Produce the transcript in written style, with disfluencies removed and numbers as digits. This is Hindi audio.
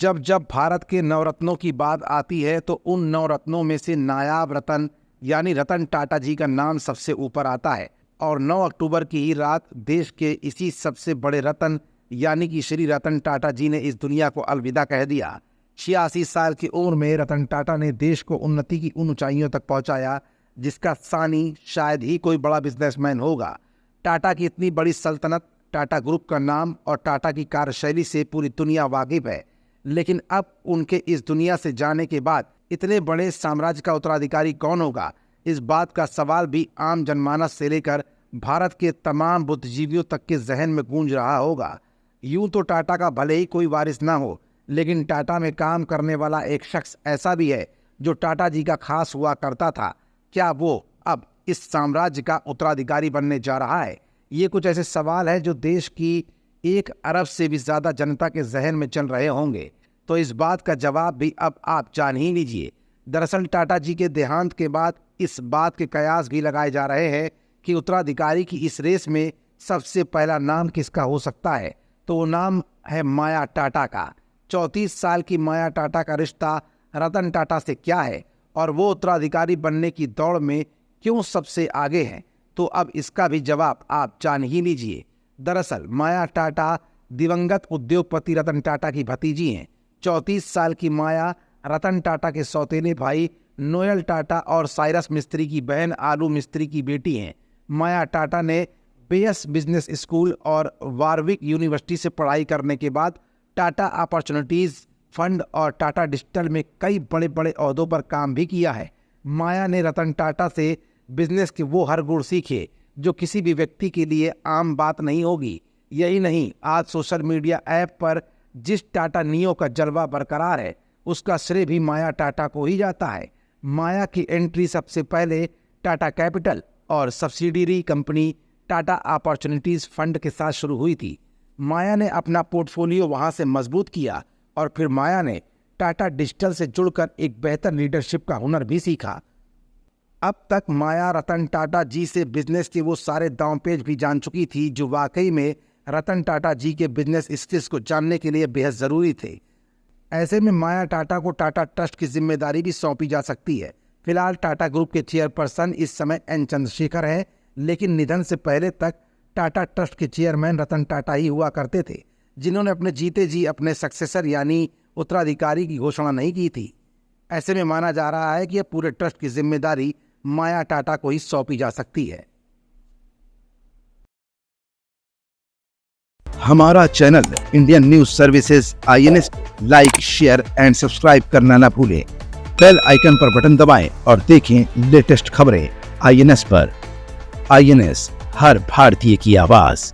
जब जब भारत के नवरत्नों की बात आती है तो उन नवरत्नों में से नायाब रतन यानी रतन टाटा जी का नाम सबसे ऊपर आता है। और 9 अक्टूबर की ही रात देश के इसी सबसे बड़े रतन यानी कि श्री रतन टाटा जी ने इस दुनिया को अलविदा कह दिया। 86 साल की उम्र में रतन टाटा ने देश को उन्नति की उन ऊंचाइयों तक पहुंचाया जिसका सानी शायद ही कोई बड़ा बिजनेसमैन होगा। टाटा की इतनी बड़ी सल्तनत, टाटा ग्रुप का नाम और टाटा की कार्यशैली से पूरी दुनिया वाकिफ है। लेकिन अब उनके इस दुनिया से जाने के बाद इतने बड़े साम्राज्य का उत्तराधिकारी कौन होगा, इस बात का सवाल भी आम जनमानस से लेकर भारत के तमाम बुद्धिजीवियों तक के जहन में गूंज रहा होगा। यूं तो टाटा का भले ही कोई वारिस ना हो, लेकिन टाटा में काम करने वाला एक शख्स ऐसा भी है जो टाटा जी का खास हुआ करता था। क्या वो अब इस साम्राज्य का उत्तराधिकारी बनने जा रहा है? ये कुछ ऐसे सवाल है जो देश की 1 अरब से भी ज़्यादा जनता के जहन में चल रहे होंगे। तो इस बात का जवाब भी अब आप जान ही लीजिए। दरअसल टाटा जी के देहांत के बाद इस बात के कयास भी लगाए जा रहे हैं कि उत्तराधिकारी की इस रेस में सबसे पहला नाम किसका हो सकता है। तो वो नाम है माया टाटा का। 34 साल की माया टाटा का रिश्ता रतन टाटा से क्या है और वो उत्तराधिकारी बनने की दौड़ में क्यों सबसे आगे हैं, तो अब इसका भी जवाब आप जान ही लीजिए। दरअसल माया टाटा दिवंगत उद्योगपति रतन टाटा की भतीजी हैं। 34 साल की माया रतन टाटा के सौतेले भाई नोएल टाटा और साइरस मिस्त्री की बहन आलू मिस्त्री की बेटी हैं। माया टाटा ने बेयस बिजनेस स्कूल और वारविक यूनिवर्सिटी से पढ़ाई करने के बाद टाटा अपॉर्चुनिटीज़ फंड और टाटा डिजिटल में कई बड़े बड़े ओहदों पर काम भी किया है। माया ने रतन टाटा से बिजनेस के वो हर गुण सीखे जो किसी भी व्यक्ति के लिए आम बात नहीं होगी। यही नहीं, आज सोशल मीडिया ऐप पर जिस टाटा नियो का जलवा बरकरार है उसका श्रेय भी माया टाटा को ही जाता है। माया की एंट्री सबसे पहले टाटा कैपिटल और subsidiary company Tata opportunities fund के साथ शुरू हुई थी। माया ने अपना पोर्टफोलियो वहां से मजबूत किया और फिर माया ने टाटा डिजिटल से जुड़कर एक बेहतर लीडरशिप का हुनर भी सीखा। अब तक माया रतन टाटा जी से बिजनेस के वो सारे दांवपेच भी जान चुकी थी जो वाकई में रतन टाटा जी के बिजनेस स्किल्स को जानने के लिए बेहद ज़रूरी थे। ऐसे में माया टाटा को टाटा ट्रस्ट की जिम्मेदारी भी सौंपी जा सकती है। फिलहाल टाटा ग्रुप के चेयरपर्सन इस समय एन चंद्रशेखर हैं, लेकिन निधन से पहले तक टाटा ट्रस्ट के चेयरमैन रतन टाटा ही हुआ करते थे, जिन्होंने अपने जीते जी अपने सक्सेसर यानी उत्तराधिकारी की घोषणा नहीं की थी। ऐसे में माना जा रहा है कि यह पूरे ट्रस्ट की जिम्मेदारी माया टाटा को ही सौंपी जा सकती है। हमारा channel Indian news services INS like, share and subscribe करना ना भूलें। बेल आइकन पर बटन दबाएं और देखें लेटेस्ट खबरें INS पर। INS, हर भारतीय की आवाज।